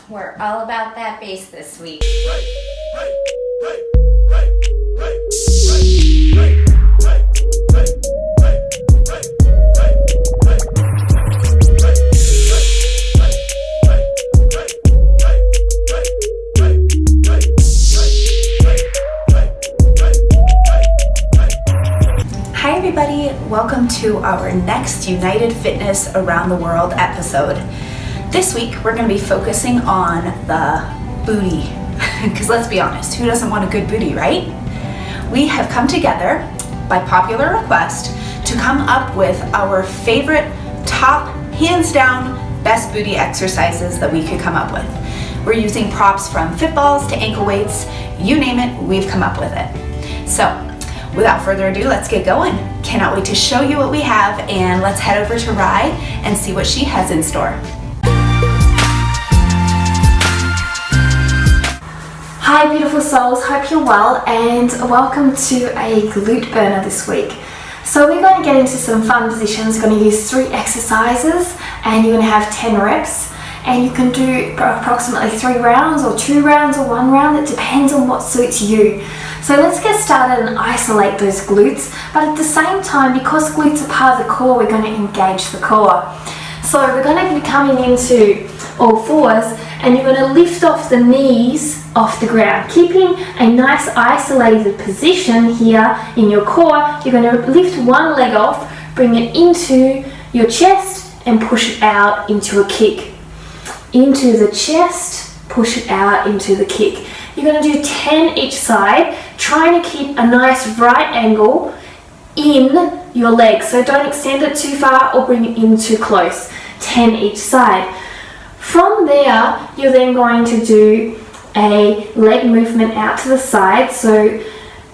We're all about that base this week. Hi everybody, welcome to our next United Fitness Around the World episode. This week we're going to be focusing on the booty, because let's be honest, who doesn't want a good booty, right? We have come together by popular request to come up with our favorite top, hands down, best booty exercises that we could come up with. We're using props from fit balls to ankle weights, you name it, we've come up with it. So without further ado, let's get going. Cannot wait to show you what we have, and let's head over to Rye and see what she has in store. Hi beautiful souls, hope you're well and welcome to a glute burner this week. So we're going to get into some fun positions. We're going to use 3 exercises and you're going to have 10 reps and you can do approximately 3 rounds or 2 rounds or 1 round. It depends on what suits you. So let's get started and isolate those glutes, but at the same time, because glutes are part of the core, we're going to engage the core. So we're going to be coming into all fours and you're going to lift off the knees off the ground, keeping a nice isolated position here in your core. You're going to lift one leg off, bring it into your chest and push it out into a kick. Into the chest, push it out into the kick. You're going to do 10 each side, trying to keep a nice right angle in your legs. So don't extend it too far or bring it in too close. 10 each side. From there, you're then going to do a leg movement out to the side. So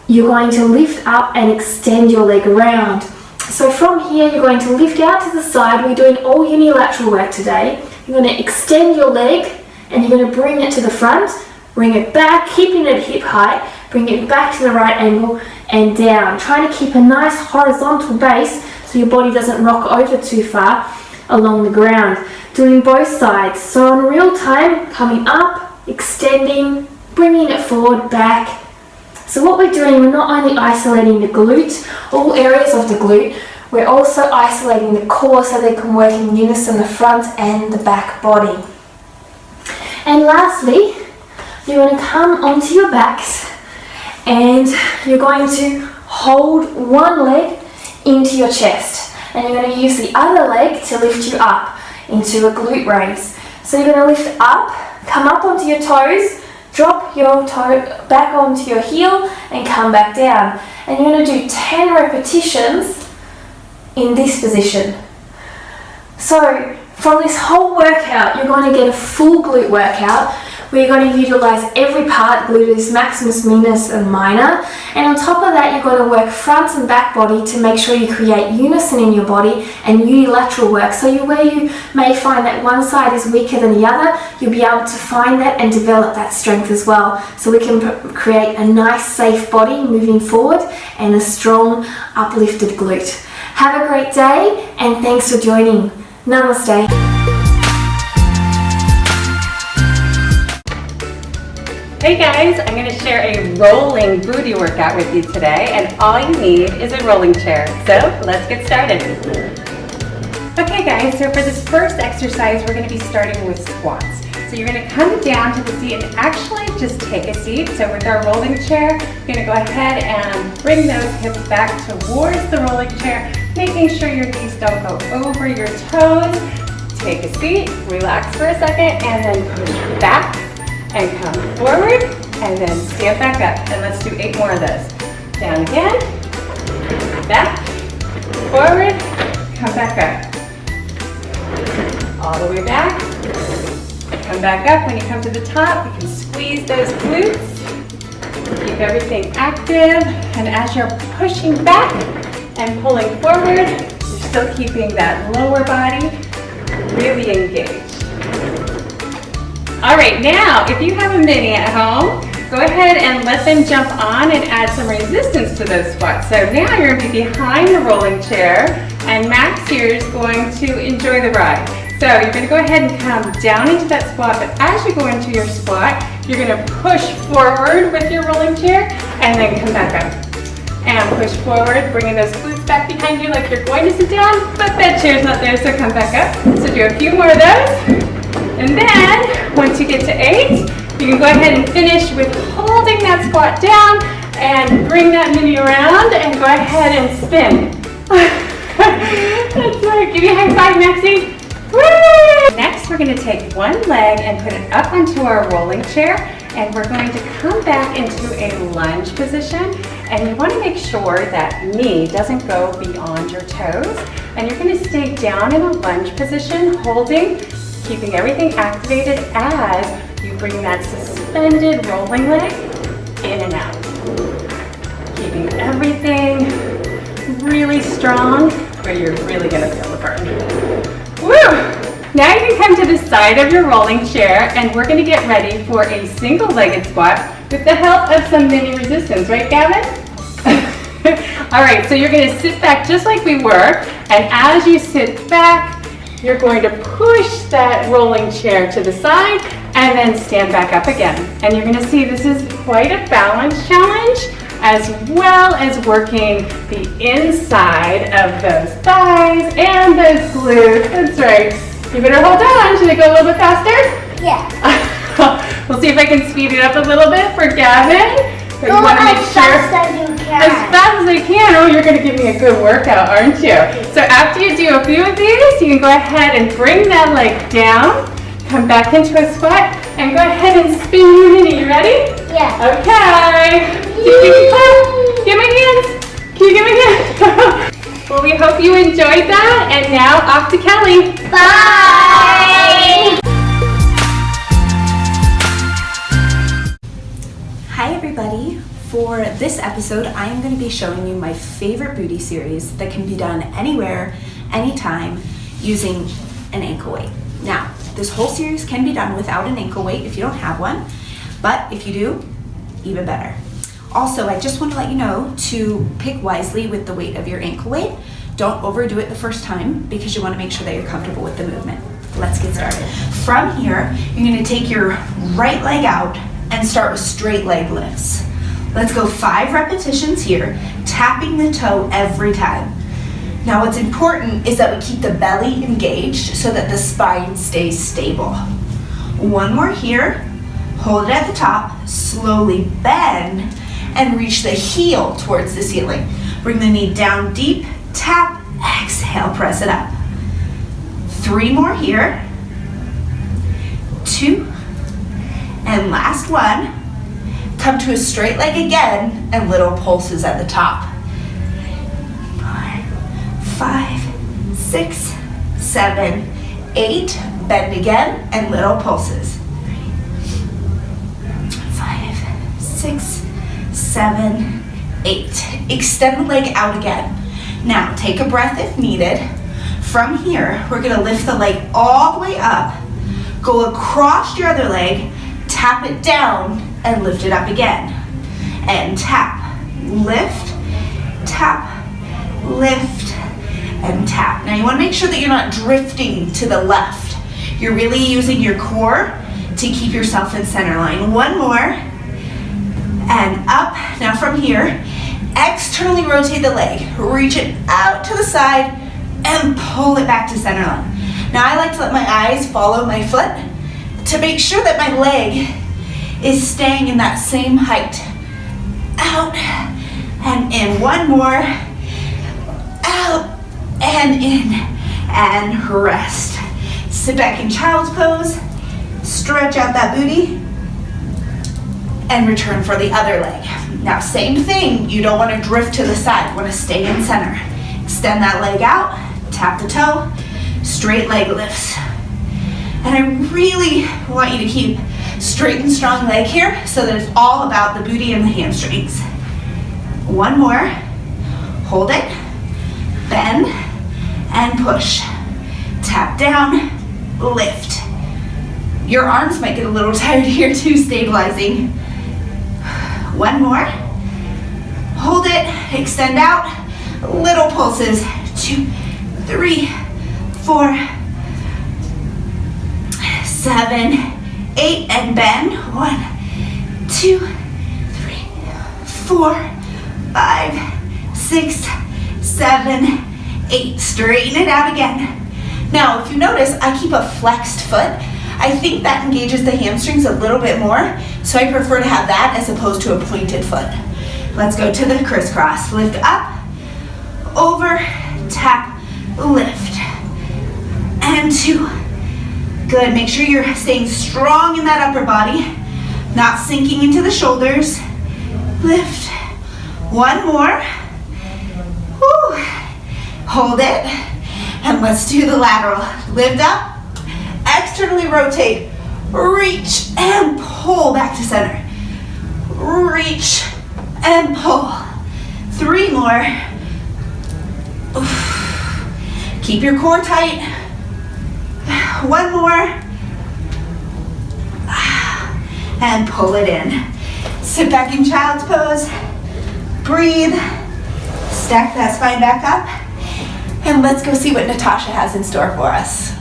you're going to lift up and extend your leg around. So from here, you're going to lift out to the side. We're doing all unilateral work today. You're going to extend your leg and you're going to bring it to the front, bring it back, keeping it at hip height, bring it back to the right angle and down. Trying to keep a nice horizontal base so your body doesn't rock over too far along the ground. Doing both sides. So on real time, coming up, extending, bringing it forward, back. So what we're doing, we're not only isolating the glute, all areas of the glute, we're also isolating the core so they can work in unison, the front and the back body. And lastly, you're going to come onto your backs and you're going to hold one leg into your chest. And you're going to use the other leg to lift you up into a glute raise. So you're going to lift up, come up onto your toes, drop your toe back onto your heel and come back down. And you're going to do 10 repetitions in this position. So from this whole workout, you're going to get a full glute workout where you're going to utilize every part, gluteus maximus, minus and minor. And on top of that, you're going to work front and back body to make sure you create unison in your body and unilateral work. So where you may find that one side is weaker than the other, you'll be able to find that and develop that strength as well. So we can create a nice safe body moving forward and a strong uplifted glute. Have a great day and thanks for joining. Namaste. Hey guys, I'm going to share a rolling booty workout with you today, and all you need is a rolling chair. So let's get started. Okay guys, so for this first exercise, we're going to be starting with squats. So you're going to come down to the seat and actually just take a seat. So with our rolling chair, you're going to go ahead and bring those hips back towards the rolling chair, making sure your knees don't go over your toes. Take a seat, relax for a second, and then push back. And come forward, and then stand back up. And let's do 8 more of those. Down again, back, forward, come back up. All the way back, come back up. When you come to the top, you can squeeze those glutes. Keep everything active, and as you're pushing back and pulling forward, you're still keeping that lower body really engaged. All right, now, if you have a mini at home, go ahead and let them jump on and add some resistance to those squats. So now you're going to be behind the rolling chair, and Max here is going to enjoy the ride. So you're going to go ahead and come down into that squat, but as you go into your squat, you're going to push forward with your rolling chair and then come back up. And push forward, bringing those glutes back behind you like you're going to sit down, but that chair's not there, so come back up. So do a few more of those. And then, once you get to 8, you can go ahead and finish with holding that squat down and bring that mini around and go ahead and spin. That's right. Give me a high five, Maxie. Woo! Next, we're going to take one leg and put it up onto our rolling chair, and we're going to come back into a lunge position. And you want to make sure that knee doesn't go beyond your toes. And you're going to stay down in a lunge position, holding, keeping everything activated as you bring that suspended rolling leg in and out. Keeping everything really strong, where you're really going to feel the burn. Woo! Now you can come to the side of your rolling chair, and we're going to get ready for a single-legged squat with the help of some mini resistance, right, Gavin? All right, so you're going to sit back just like we were, and as you sit back, you're going to push that rolling chair to the side and then stand back up again. And you're going to see this is quite a balance challenge, as well as working the inside of those thighs and those glutes. That's right. You better hold on. Should I go a little bit faster? Yeah. We'll see if I can speed it up a little bit for Gavin. But Go you want to make as sure fast as you can. as fast as I can. Oh, you're going to give me a good workout, aren't you? So after you do a few of these, you can go ahead and bring that leg down, come back into a squat, and go ahead and spin your mini. You ready? Yeah. Okay. Give me hands. Can you give me hands? Well, we hope you enjoyed that. And now off to Kelly. Bye. Hi everybody! For this episode, I am going to be showing you my favorite booty series that can be done anywhere, anytime, using an ankle weight. Now, this whole series can be done without an ankle weight if you don't have one, but if you do, even better. Also, I just want to let you know to pick wisely with the weight of your ankle weight. Don't overdo it the first time because you want to make sure that you're comfortable with the movement. Let's get started. From here, you're going to take your right leg out and start with straight leg lifts. Let's go 5 repetitions here, tapping the toe every time. Now what's important is that we keep the belly engaged so that the spine stays stable. One more here, hold it at the top, slowly bend and reach the heel towards the ceiling. Bring the knee down deep, tap, exhale, press it up. 3 more here, 2, and last one. Come to a straight leg again and little pulses at the top. 5, 6, 7, 8. Bend again and little pulses. 5, 6, 7, 8. Extend the leg out again. Now take a breath if needed. From here, we're going to lift the leg all the way up, go across your other leg, tap it down, and lift it up again. And tap, lift, tap, lift, and tap. Now you want to make sure that you're not drifting to the left. You're really using your core to keep yourself in center line. One more, and up. Now from here, externally rotate the leg. Reach it out to the side and pull it back to center line. Now I like to let my eyes follow my foot to make sure that my leg is staying in that same height. Out and in. One more. Out and in. And rest. Sit back in child's pose. Stretch out that booty. And return for the other leg. Now same thing. You don't want to drift to the side. You want to stay in center. Extend that leg out. Tap the toe. Straight leg lifts. And I really want you to keep straight and strong leg here so that it's all about the booty and the hamstrings. One more. Hold it. Bend and push. Tap down. Lift. Your arms might get a little tired here too, stabilizing. One more. Hold it. Extend out. Little pulses. 2, 3, 4, 7, 8, and bend. 1, 2, 3, 4, 5, 6, 7, 8. Straighten it out again. Now, if you notice, I keep a flexed foot. I think that engages the hamstrings a little bit more, so I prefer to have that as opposed to a pointed foot. Let's go to the crisscross. Lift up, over, tap, lift, and 2. Good, make sure you're staying strong in that upper body, not sinking into the shoulders. Lift, 1 more. Whew. Hold it, and let's do the lateral. Lift up, externally rotate, reach and pull back to center. Reach and pull. 3 more. Oof. Keep your core tight. 1 more. And pull it in. Sit back in child's pose. Breathe. Stack that spine back up. And let's go see what Natasha has in store for us.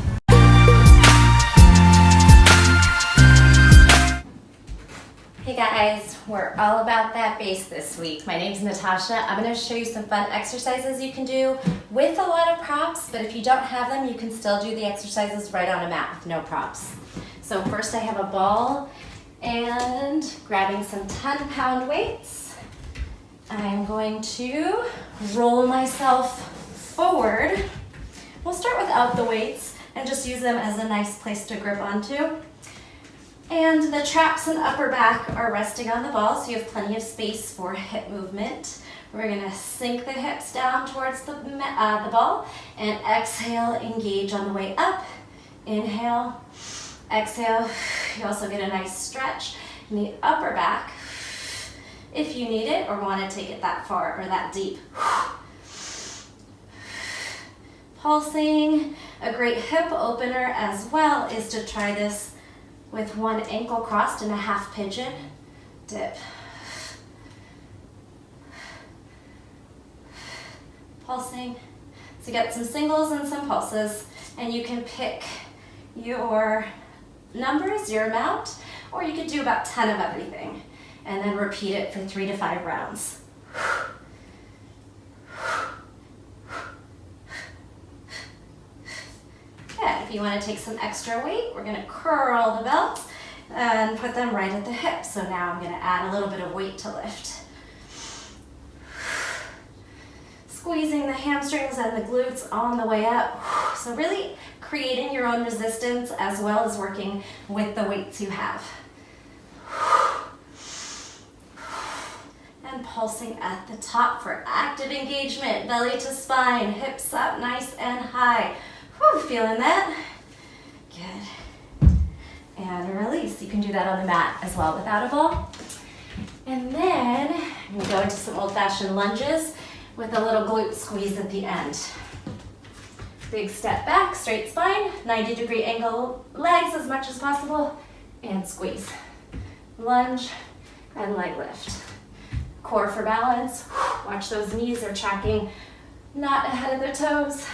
Hey guys, we're all about that base this week. My name's Natasha. I'm going to show you some fun exercises you can do with a lot of props, but if you don't have them, you can still do the exercises right on a mat with no props. So first I have a ball and grabbing some 10-pound weights. I'm going to roll myself forward. We'll start without the weights and just use them as a nice place to grip onto. And the traps and upper back are resting on the ball, so you have plenty of space for hip movement. We're gonna sink the hips down towards the ball and exhale, engage on the way up. Inhale, exhale. You also get a nice stretch in the upper back if you need it or want to take it that far or that deep. Pulsing. A great hip opener as well is to try this with one ankle crossed in a half pigeon. Dip. Pulsing. So get some singles and some pulses, and you can pick your numbers, your amount, or you could do about 10 of everything, and then repeat it for 3 to 5 rounds. Yeah, if you want to take some extra weight, we're going to curl the belts and put them right at the hip. So now I'm going to add a little bit of weight to lift. Squeezing the hamstrings and the glutes on the way up. So really creating your own resistance as well as working with the weights you have. And pulsing at the top for active engagement. Belly to spine, hips up nice and high. Whew, feeling that? Good. And release. You can do that on the mat as well without a ball. And then I'm going to go into some old-fashioned lunges with a little glute squeeze at the end. Big step back, straight spine, 90-degree angle legs as much as possible, and squeeze. Lunge and leg lift. Core for balance. Watch those knees are tracking, not ahead of their toes.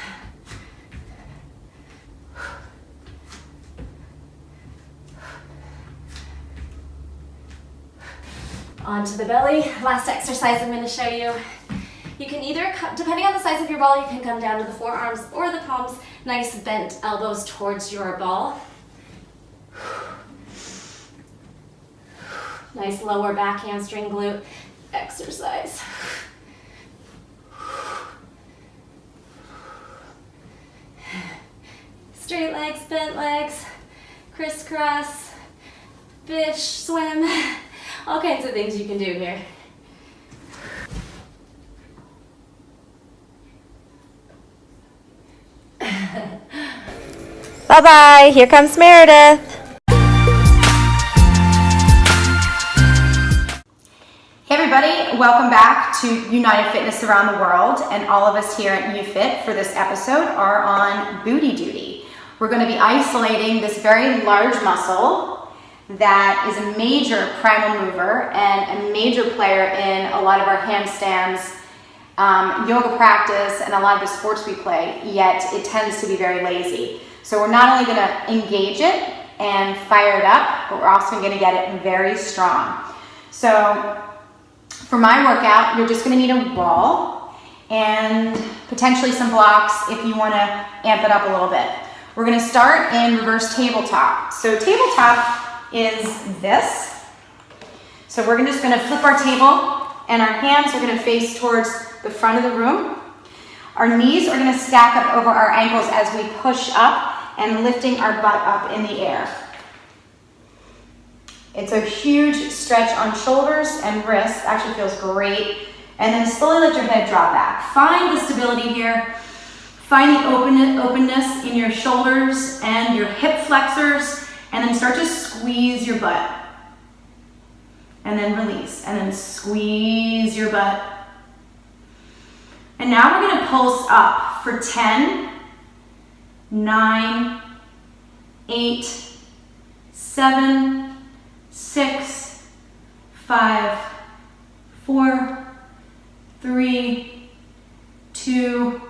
Onto the belly. Last exercise I'm going to show you. You can either, depending on the size of your ball, you can come down to the forearms or the palms. Nice bent elbows towards your ball. Nice lower back hamstring glute exercise. Straight legs, bent legs, crisscross, fish, swim. All kinds of things you can do here. Bye-bye. Here comes Meredith. Hey everybody, welcome back to United Fitness Around the World, and all of us here at UFit for this episode are on booty duty. We're going to be isolating this very large muscle that is a major primal mover and a major player in a lot of our handstands, yoga practice, and a lot of the sports we play, yet it tends to be very lazy. So we're not only going to engage it, and fired up, but we're also gonna get it very strong. So for my workout, you're just gonna need a wall and potentially some blocks if you wanna amp it up a little bit. We're gonna start in reverse tabletop. So tabletop is this. So we're just gonna flip our table and our hands are gonna face towards the front of the room. Our knees are gonna stack up over our ankles as we push up and lifting our butt up in the air. It's a huge stretch on shoulders and wrists, actually feels great. And then slowly let your head drop back. Find the stability here. Find the openness in your shoulders and your hip flexors, and then start to squeeze your butt. And then release, and then squeeze your butt. And now we're gonna pulse up for 10, 9, 8, 7, 6, 5, 4, 3, 2,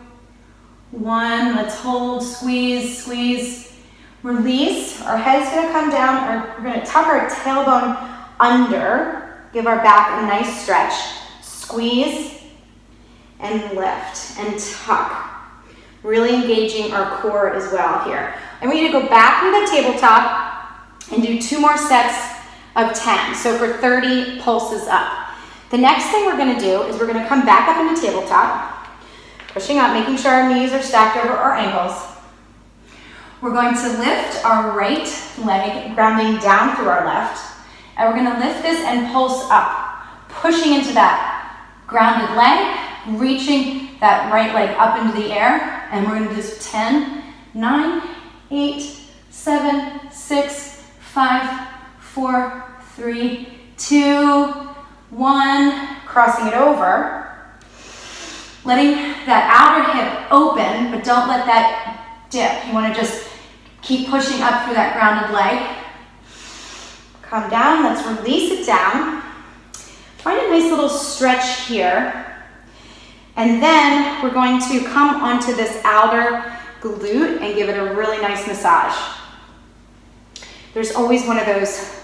1. Let's hold, squeeze, squeeze, release. Our head's gonna come down, we're gonna tuck our tailbone under, give our back a nice stretch, squeeze, and lift, and tuck. Really engaging our core as well here. And we need to go back to the tabletop and do 2 more sets of 10. So for 30 pulses up. The next thing we're gonna do is we're gonna come back up into tabletop, pushing up, making sure our knees are stacked over our ankles. We're going to lift our right leg, grounding down through our left. And we're gonna lift this and pulse up, pushing into that grounded leg, reaching that right leg up into the air. And we're gonna do 10, 9, 8, 7, 6, 5, 4, 3, 2, 1. Crossing it over. Letting that outer hip open, but don't let that dip. You wanna just keep pushing up through that grounded leg. Come down, let's release it down. Find a nice little stretch here. And then we're going to come onto this outer glute and give it a really nice massage. There's always one of those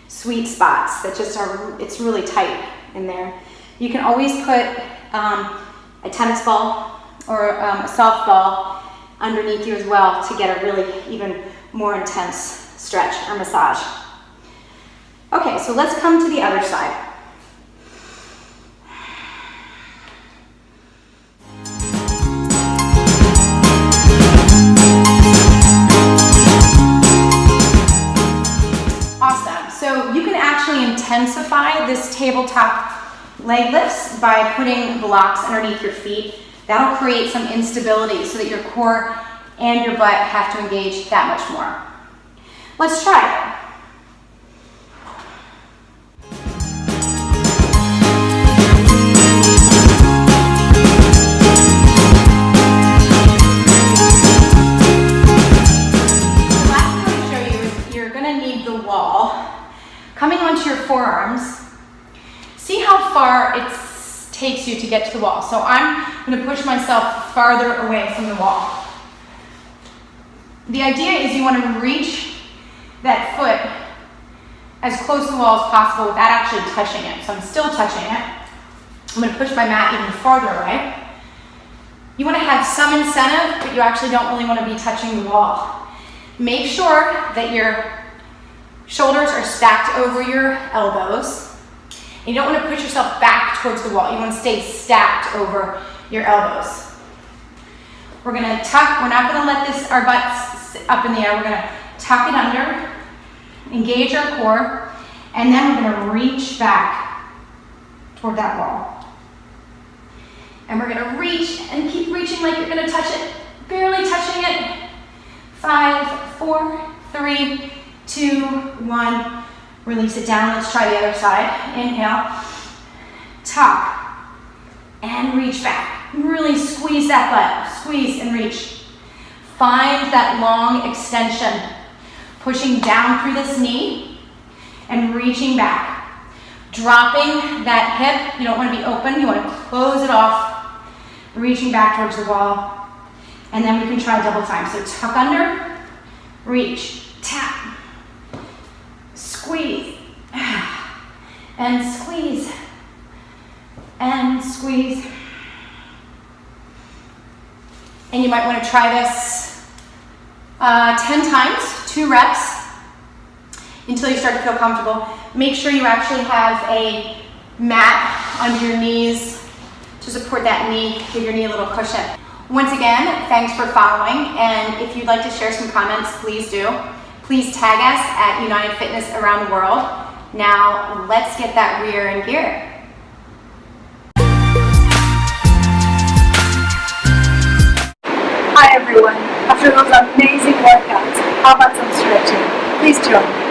sweet spots that just are, it's really tight in there. You can always put a tennis ball or a softball underneath you as well to get a really even more intense stretch or massage. Okay, so let's come to the other side. Awesome, so you can actually intensify this tabletop leg lifts by putting blocks underneath your feet. That'll create some instability so that your core and your butt have to engage that much more. Let's try it. The last thing I'm going to show you is you're going to need the wall. Coming onto your forearms, see how far it takes you to get to the wall. So I'm going to push myself farther away from the wall. The idea is you want to reach that foot as close to the wall as possible without actually touching it. So I'm still touching it. I'm going to push my mat even farther away. You want to have some incentive, but you actually don't really want to be touching the wall. Make sure that your shoulders are stacked over your elbows. And you don't want to push yourself back towards the wall. You want to stay stacked over your elbows. We're going to tuck. We're not going to let our butts sit up in the air. We're going to tuck it under, engage our core, and then we're going to reach back toward that wall. And we're going to reach and keep reaching like you're going to touch it, barely touching it. 5, 4, 3, 2, 1. Release it down. Let's try the other side. Inhale, tuck, and reach back. Really squeeze that butt. Squeeze and reach. Find that long extension. Pushing down through this knee and reaching back. Dropping that hip. You don't want to be open. You want to close it off. Reaching back towards the wall. And then we can try double time. So tuck under, reach, tap, squeeze, and squeeze, and squeeze. And you might want to try this 10 times, 2 reps, until you start to feel comfortable. Make sure you actually have a mat under your knees to support that knee, give your knee a little cushion. Once again, thanks for following, and if you'd like to share some comments, please do. Please tag us at United Fitness Around the World. Now, let's get that rear in gear. Hi everyone, after those amazing workouts, how about some stretching? Please join me.